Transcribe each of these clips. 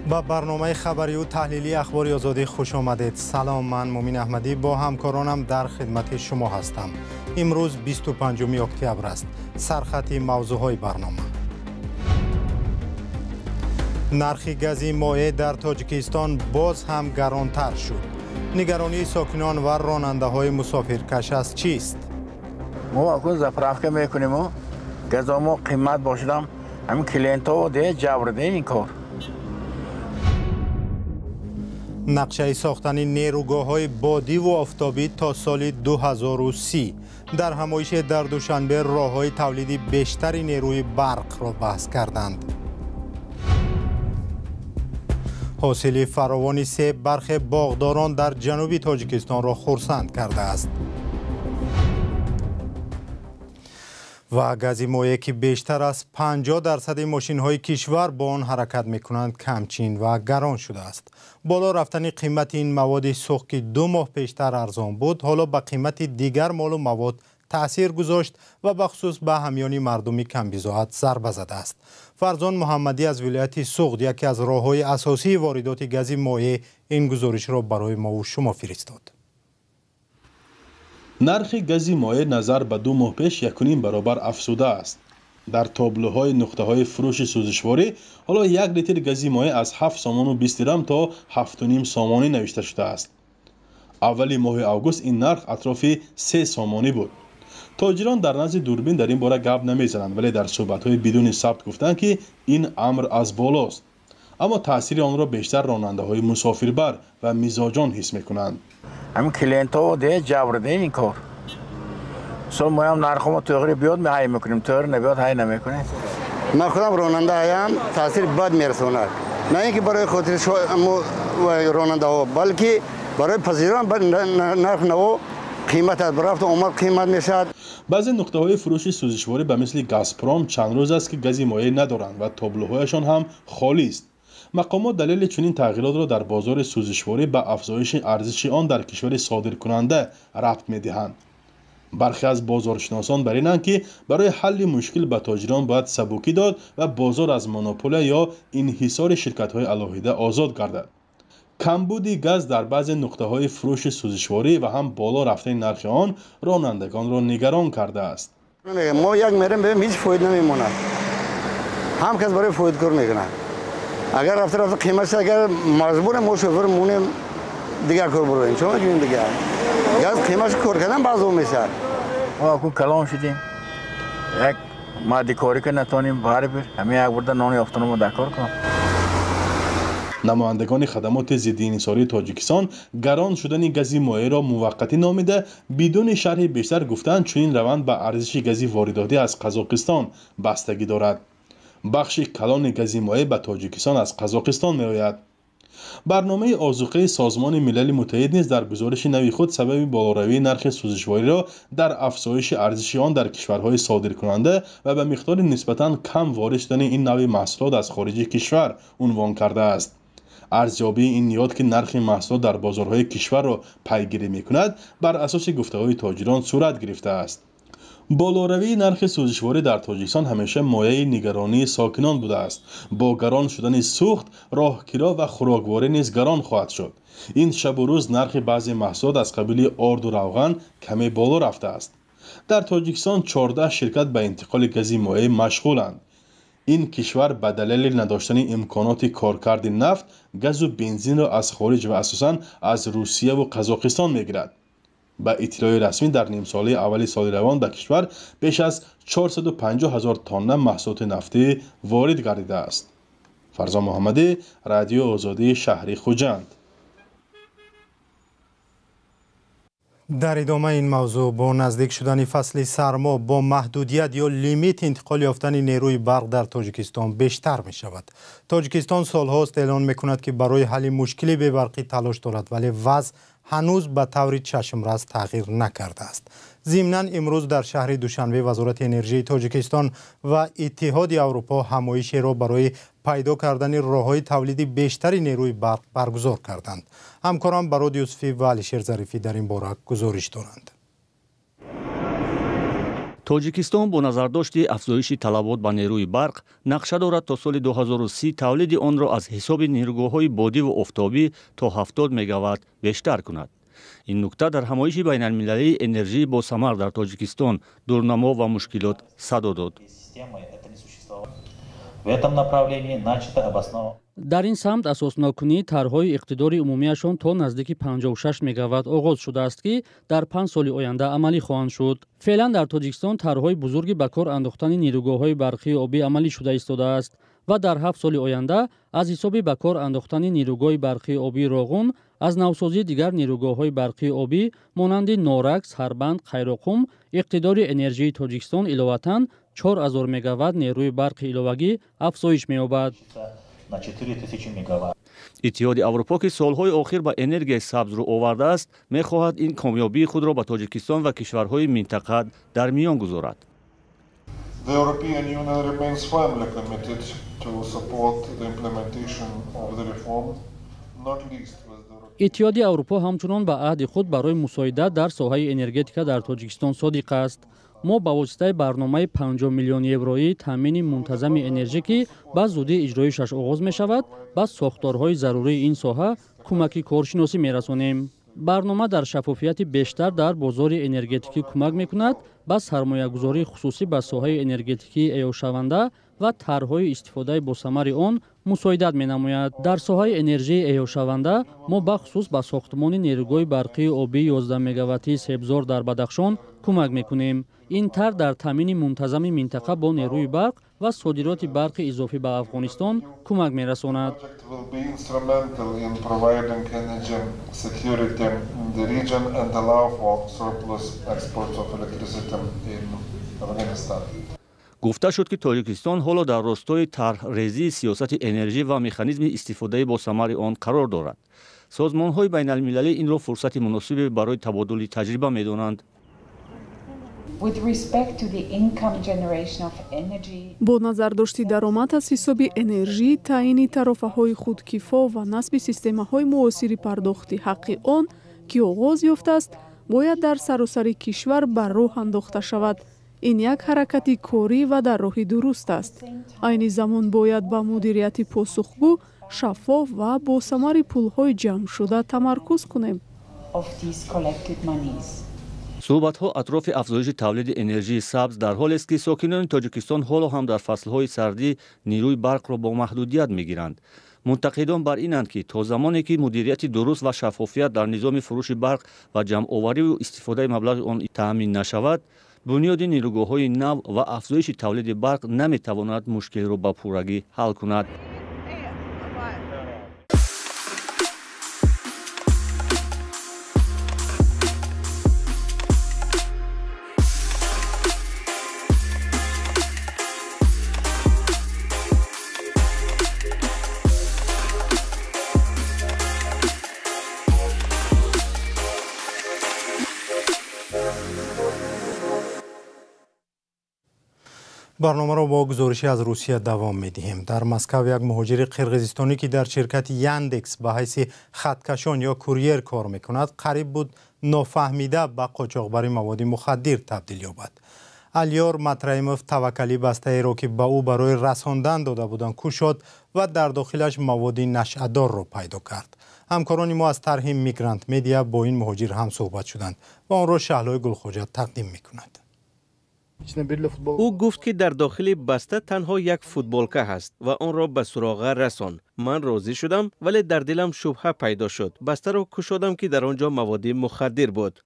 با برنامه خبری و تحلیلی اخبار آزادی خوش آمدید. سلام، من مومین احمدی با همکارانم در خدمت شما هستم. امروز 25 اکتبر است. سرخط موضوعهای برنامه: نرخ گاز مایع در تاجیکستان باز هم گرانتر شد. نگرانی ساکنان و راننده های مسافرکش از چیست؟ ما اکنون زپرافکه میکنیم و گازمو قیمت باشدم همین کلینت ها ده جبرده این کار. نقشه ساختن نیروگاه‌های بادی و آفتابی تا سال 2030. در همایش در دوشنبه راه‌های تولیدی بیشتری نیروی برق را بحث کردند. حاصل فراوان سیب برخی باغداران در جنوب تاجیکستان را خرسند کرده است. و گاز مایع که بیشتر از 50% ماشین‌های کشور با آن حرکت می‌کنند کمچین و گران شده است. بالا رفتن قیمت این مواد سوخت که 2 ماه پیشتر ارزان بود، حالا به قیمت دیگر مال و مواد تأثیر گذاشت و بخصوص به همیان مردمی کم بضاعت ضربه زده است. فرزان محمدی از ولایت سوخت، یکی از راه‌های اساسی واردات گاز مایع، این گزارش را برای ما و شما فرستاد. نرخ گاز مایع نظر به 2 ماه پیش 1.5 برابر افزوده است. در تابلوهای نقطه‌های فروش سوزشواری حالا 1 لیتر گاز مایع از 7 سامان و 20 درم تا 7.5 سامانی نوشته شده است. اول ماه اوگوست این نرخ اطراف 3 سامانی بود. تاجران در نزد دوربین در این باره گپ نمیزنند، ولی در صحبت‌های بدون ثبت گفتند که این امر از بالاست. اما تاثیر آن را بیشتر راننده‌های مسافربر و میزاجان حس می‌کنند. همین کلینت ها ده جبرده این کار. سال ما هم نرخمو تغییر بیاد می های میکنیم، تغییر نبیاد های نمیکنه. من خودم راننده هایم، تاثیر بد میرسوند. نه اینکه برای خاطر راننده ها، بلکه برای پذیران نرخ نو قیمت از برافت اومد قیمت میشد. بعضی نقطه های فروش سوزشواری به مثل گازپروم چند روز است که گاز مایع ندارند و تابلوهایشان هم خالی است. مقامات دلیل چنین تغییرات را در بازار سوزشواری به افزایش ارزش آن در کشور صادرکننده ربط می‌دهند. برخی از بازارشناسان بر اینند که برای حل مشکل به تاجران باید سبکی داد و بازار از مونوپول یا انحصار شرکت‌های علاهیده آزاد گردد. کمبود گاز در بعضی نقطه‌های فروش سوزشواری و هم بالا رفتن نرخ آن رانندگان را نگران کرده است. ما یک میریم ببینیم هیچ فایده نمیمونه. هم کس برای فایده کار میکنه. اگر رفته قیمتش اگر مجبور ما شوفر مونیم دیگر کار برویم، چون میگیم دیگه گاز قیمتش کار کردن بعضو میشه. ما اکنون کلام شدیم، یک مادی کاری که نتونیم بار بر همین یک برده نانی افتانو دکار کنم. نمایندگان خدمات ضد انحصاری تاجیکستان گران شدن گاز مایع را موقتی نامیده بدون شرح بیشتر گفتند چنین روند به ارزش گاز وارداتی از قزاقستان بستگی دارد. بخش کلان گاز مایع به تاجیکستان از قزاقستان می‌آید. برنامه آذوقه سازمان ملل متحد نیز در گزارش نوی خود سبب بالاروی نرخ سوزشواری را در افزایش ارزش آن در کشورهای صادرکننده و به مقدار نسبتاً کم وارد شدن این نوع محصولات از خارج کشور عنوان کرده است. ارزیابی این نیاد که نرخ محصولات در بازارهای کشور را پیگیری می‌کند بر اساس گفته‌های تاجران صورت گرفته است. بالاروی نرخ سوزشواری در تاجیکستان همیشه مایه نگرانی ساکنان بوده است. با گران شدن سوخت، راهکرا و خوراکواری نیز گران خواهد شد. این شب و روز نرخ بعضی محصولات از قبیل آرد و روغن کمی بالا رفته است. در تاجیکستان 14 شرکت به انتقال گاز مایع مشغولند. این کشور به دلیل نداشتن امکانات کارکرد نفت، گاز و بنزین را از خارج و اساساً از روسیه و قزاقستان می‌گیرد. با اطلاع رسمی در نیم ساله اول سال روان به کشور بیش از 450,000 تن محصولات نفتی وارد گردیده است. فرزان محمدی، رادیو آزادی شهری خوجند. در ادامه این موضوع، با نزدیک شدن فصل سرما با محدودیت یا لیمیت انتقال یافتن نیروی برق در تاجیکستان بیشتر می شود. تاجیکستان سالهاست اعلان می کند که برای حل مشکل بی‌برقی تلاش دارد، ولی وضع هنوز به طور چشم‌رس تغییر نکرده است. ضمناً امروز در شهر دوشنبه وزارت انرژی تاجیکستان و اتحاد اروپا همایشی را برای پیدا کردن راه‌های تولید بیشتری نیروی برق برگزار کردند. همکاران براد یوسفی و علیشیر ظریفی در این باره گزارش دارند. тоҷикистон бо назардошти афзоиши талабот ба нерӯи барқ нақша дорад то соли 2030 тавлиди онро аз ҳисоби нерӯгоҳҳои бодиву офтобӣ то 70 мегаватт бештар кунад. ин нукта дар ҳамоиши байналмилалии энержии босамар дар тоҷикистон дурнамо ва мушкилот садо дод. дар ин самт асоснокунии тарҳҳои иқтидори умумияшон то наздики 56 мегаватт оғоз шудааст ки дар 5 соли оянда амалӣ хоҳанд шуд. феълан дар тоҷикистон тарҳҳои бузурги ба кор андохтани нерӯгоҳҳои барқии обӣ амалӣ шуда истодааст ва дар 7 соли оянда аз ҳисоби ба кор андохтани нерӯгоҳи барқии обии роғун аз навсозии дигар нерӯгоҳҳои барқии обӣ монанди Норакс, Ҳарбанд, Қайроқум иқтидори энержии Тоҷикистон иловатан 4000 мегаватт нерӯи барқи иловагӣ афзоиш меёбад. иттиҳоди аврупо ки солҳои охир ба энергияи сабз рӯ овардааст мехоҳад ин комёбии худро ба Тоҷикистон ва кишварҳои минтақа дар миён гузорад. The European Union remains firmly committed to support the implementation of the reform, not least with the иттиҳоди аврупо ҳамчунон ба аҳди худ барои мусоидат дар соҳаи энергетика дар Тоҷикистон содиқ аст. мо ба воситаи барномаи 50 миллион евроии таъмини мунтазами энержӣ ки ба зудии иҷроишаш оғоз мешавад ба сохторҳои зарурии ин соҳа кӯмаки коршиносӣ мерасонем. барнома дар шаффофияти бештар дар бозори энергетикӣ кӯмак мекунад ба сармоягузории хусусӣ ба соҳаи энергетикии эҳёшаванда ва тарҳҳои истифодаи босамари он мусоидат менамояд. дар соҳаи энержии эҳёшаванда мо бахусус ба сохтмони нерӯгоҳи барқии обии 11 мегаваттии Себзор дар Бадахшон кӯмак мекунем. ин тар дар таъмини мунтазами минтақа бо нерӯи барқ ва содироти барқи изофӣ ба Афғонистон кӯмак мерасонад. гуфта шуд ки Тоҷикистон ҳоло дар ростои тарҳрезии сиёсати энержӣ ва механизми истифодаи босамари он қарор дорад. созмонҳои байналмилалӣ инро фурсати муносибе барои табодули таҷриба медонанд. бо назардошти даромад аз ҳисоби энержӣ, таъини тарофаҳои худкифо ва насби системаҳои муосири пардохти ҳаққи он ки оғоз ёфтааст, бояд дар саросари кишвар ба роҳ андохта шавад. ин як ҳаракати корӣ ва дар роҳи дуруст аст. айни замон бояд ба мудирияти посухгӯ, шаффоф ва босамари пулҳои ҷамъшуда тамаркуз кунем. суҳбатҳо атрофи афзоиши тавлиди энержии сабз дар ҳолест ки сокинони Тоҷикистон ҳоло ҳам дар фаслҳои сардӣ нерӯи барқро бо маҳдудият мегиранд. мунтақидон бар инанд ки то замоне ки мудирияти дуруст ва шаффофият дар низоми фурӯши барқ ва ҷамъовариву истифодаи маблағи он таъмин нашавад, бунёди нерӯгоҳҳои нав ва афзоиши тавлиди барқ наметавонад мушкилро ба пуррагӣ ҳал кунад. барномаро бо гузориши аз Русия давом медиҳем. Дар Москав як муҳоҷири қирғизистонӣ ки дар ширкати Яндекс ба ҳайси хаткашон ё курьер кор мекунад, қариб буд нофаҳмида ба қочоқбари маводи мухаддир табдил ёбад. Алиёр Матраимов таваккалӣ бастаеро ки ба ӯ барои расондан дода буданд кушод ва дар дохилаш маводи нашъадорро пайдо кард. ҳамкорони мо аз тарҳи Мигрант Медиа бо ин муҳоҷир ҳам суҳбат шуданд ва онро Шаҳлои Гулхоҷа тақдим мекунад. او گفت که در داخل بسته تنها یک فوتبالکه هست و آن را به سراغه رساند. من راضی شدم ولی در دلم شبهه پیدا شد. بسته را گشودم که در آنجا مواد مخدر بود.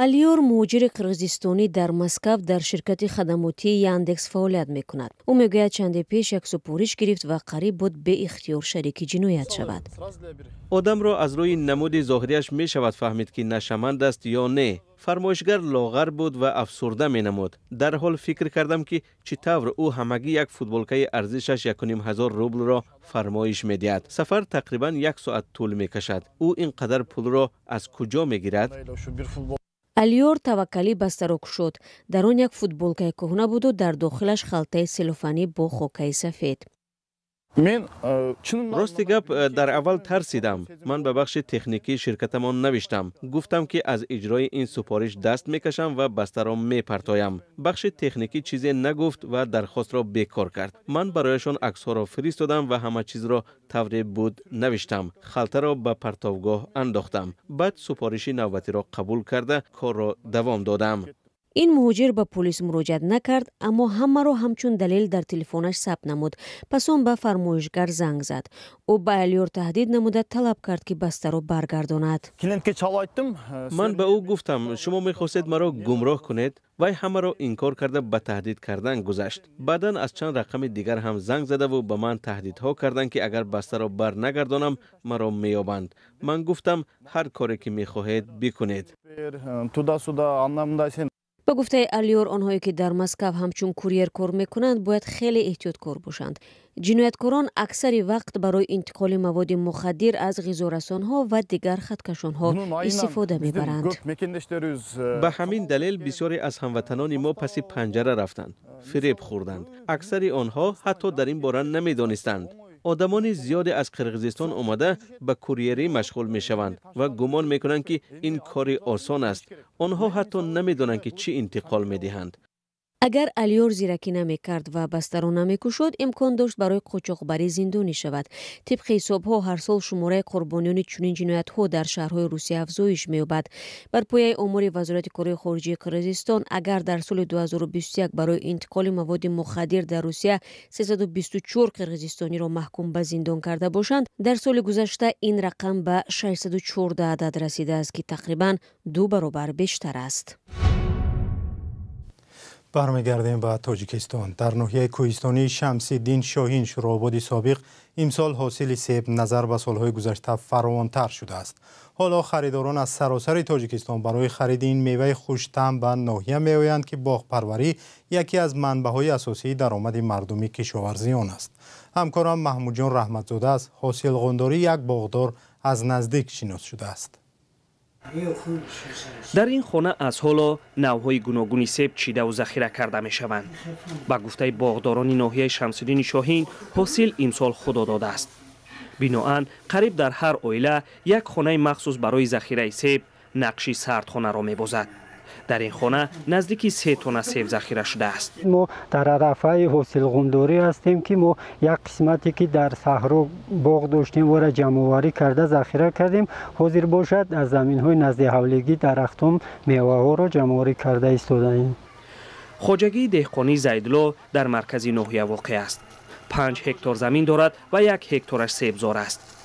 алиёр муҳоҷири қирғизистонӣ дар Москав дар ширкати хадамотии Яндекс фаъолият мекунад. ӯ мегӯяд чанде пеш як супориш гирифт ва қариб буд беихтиёр шарики ҷиноят шавад. آدم را از روی نمود ظاهریش می شود فهمید که نشمند است یا نه. فرمایشگر لاغر بود و افسرده می نمود. در حال فکر کردم که چطور او همگی یک فوتبالکه ارزشش 1500 روبل را فرمایش می دهد. سفر تقریبا 1 ساعت طول می کشد. او اینقدر پول را از کجا می گیرد؟ алиёр таваккалӣ бастаро кушод. дар он як футболкаи кӯҳна буду дар дохилаш халтаи селофанӣ бо хокаи сафед. راستی گپ در اول ترسیدم. من به بخش تکنیکی شرکتمان نوشتم. گفتم که از اجرای این سفارش دست میکشم و بسته را میپرتایم. بخش تکنیکی چیزی نگفت و درخواست را بیکار کرد. من برایشان عکس‌ها را فرستادم و همه چیز را طوری بود نوشتم. خلطه را به پرتابگاه انداختم. بعد سفارشی نوبتی را قبول کرده کار را دوام دادم. این مهاجر به پلیس مراجعه نکرد، اما همه را همچون دلیل در تلفنش ثبت نمود. پس آن به فرمایشگر زنگ زد. او به الیور تهدید نموده طلب کرد که بسته را برگرداند. من به او گفتم شما می‌خواستید مرا گمراه کنید. وی همه را انکار کرده به تهدید کردن گذشت. بعداً از چند رقم دیگر هم زنگ زده و به من تهدیدها کردند که اگر بسته را بر نگردانم مرا میابند. من گفتم هر کاری که میخواهید بکنید. به گفته الیور، آنهایی که در مسکو همچون کوریر کار میکنند باید خیلی احتیاطکار باشند. جنایتکاران اکثر وقت برای انتقال مواد مخدر از غذارسانها و دیگر خطکشانها استفاده میبرند. به همین دلیل بسیاری از هموطنان ما پس پنجره رفتند، فریب خوردند. اکثر آنها حتی در این باره نمیدانستند. آدمان زیادی از قرقیزستان آمده به کوریری مشغول می شوند و گمان می کنند که این کاری آسان است. آنها حتی نمی دانند که چی انتقال می دهند. اگر الیور زیرکی نمی کرد و بسته را نمی کشد، امکان داشت برای قاچاقبری زندانی شود. طبق حسابها هر سال شماره قربانیان چنین جنایت‌ها در شهرهای روسیه افزایش می‌یابد. بر پایه آمار وزارت کار خارجه قرقیزستان، اگر در سال 2021 برای انتقال مواد مخدر در روسیه 324 قرقیزستانی را محکوم به زندان کرده باشند، در سال گذشته این رقم به 614 عدد رسیده است که تقریباً 2 برابر بیشتر است. برمیگردیم به تاجیکستان. در ناحیه کوهستانی شمس‌الدین شاهین شورابادی سابق امسال حاصل سیب نظر به سالهای گذشته فراوان‌تر شده است. حالا خریداران از سراسر تاجیکستان برای خرید این میوه خوش‌طعم به ناحیه می‌آیند که باغپروری یکی از منبع‌های اساسی درآمد مردمی کشاورزی آن است. همکارم محمود جان رحمتزاده از حاصل قنداری یک باغدار از نزدیک شناس شده است. در این خانه از حالا نوع‌های گوناگون سیب چیده و ذخیره کرده می شوند. با گفته باغداران ناحیه شمس‌الدین شاهین، حاصل امسال خدا داده است. بنابراین قریب در هر عائله یک خانه مخصوص برای ذخیره سیب نقشی سردخانه را می‌بازد. در این خانه نزدیکی 3 تن سیب ذخیره شده است. ما در عرفه حاصل قنداری هستیم که ما یک قسمتی که در صحرا باغ داشتیم و را جمع‌آوری کرده ذخیره کردیم. حاضر باشد از زمین‌های نزد حولگی درختان میوه‌ها را جمع‌آوری کرده ایستاده‌ایم. خواجگی دهقانی زیدلو در مرکز ناحیه واقع است. 5 هکتار زمین دارد و 1 هکتارش سیبزار است.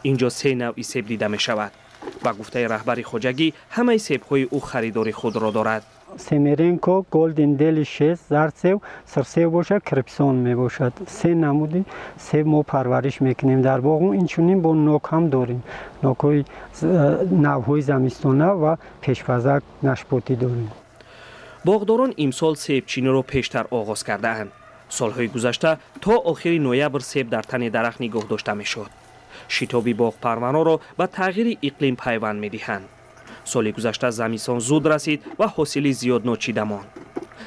اینجا 3 نوع سیب دیده می شود. با گفته رهبر خواجگی همه سیب‌های او خریدار خود را دارد. سمیرینکو، گلدن دلیشیس، زرد سیب، سرسیب باشد، کرپسون می باشد. 3 نمودی سیب ما پرورش میکنیم در باغ. این چنین با نوک هم داریم. نوک‌های نوع‌های زمستانه و پیش‌پزک نشپاتی داریم. باغداران امسال سیب چینی را پیشتر آغاز کرده اند. سالهای گذشته تا آخر نوامبر سیب در تن درخت نگاه داشته میشد. شتابی باغ پروانا را به تغییر اقلیم پیوند می‌دهند. سال گذشته زمستان زود رسید و حاصل زیاد ناچیده ماند.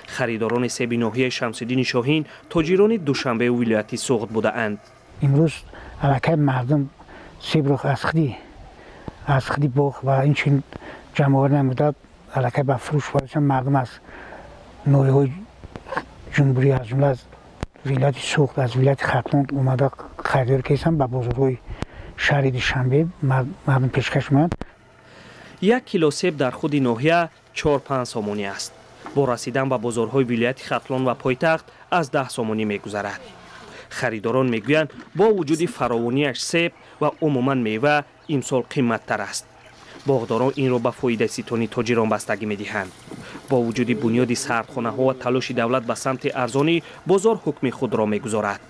خریداران سیب ناحیه شمس‌الدین شاهین تاجران دوشنبه ولایتی سوغد بودند. امروز علاقه مردم سیب را از خودی باغ و این چنین جمع‌آوری نموده علاقه به فروش برداشتن. مردم از ناحیه‌های جمهوری از جمله از ولایت سوغد، از ولایت ختلان اومده خریدار کردن. به بازارهای شهر دوشنبه مردم پیشکش می‌کنند. 1 کیلو سیب در خود ناحیه 4-5 سامانی است. با رسیدن به بازارهای ولایت ختلان و پایتخت از 10 سامانی می‌گذرد. خریداران میگویند با وجود فراوانیش سیب و عموما میوه امسال قیمت‌تر است. باغداران این را به فایده ستانی تاجران بستگی می‌دهند. با وجود بنیاد سردخانه‌ها و تلاش دولت به سمت ارزانی، بازار حکم خود را می‌گذارد.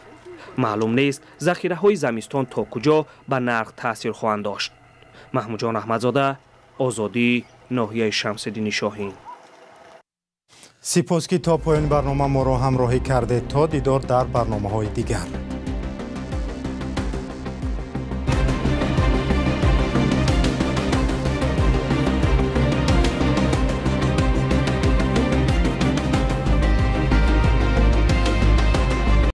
معلوم نیست ذخیره‌های زمستان تا کجا به نرخ تاثیر خواهند داشت. محمود جان احمدزاده، آزادی، ناحیه شمس‌الدین شاهین. سپاس که تا پایان برنامه ما را همراهی کرده. تا دیدار در برنامه‌های دیگر.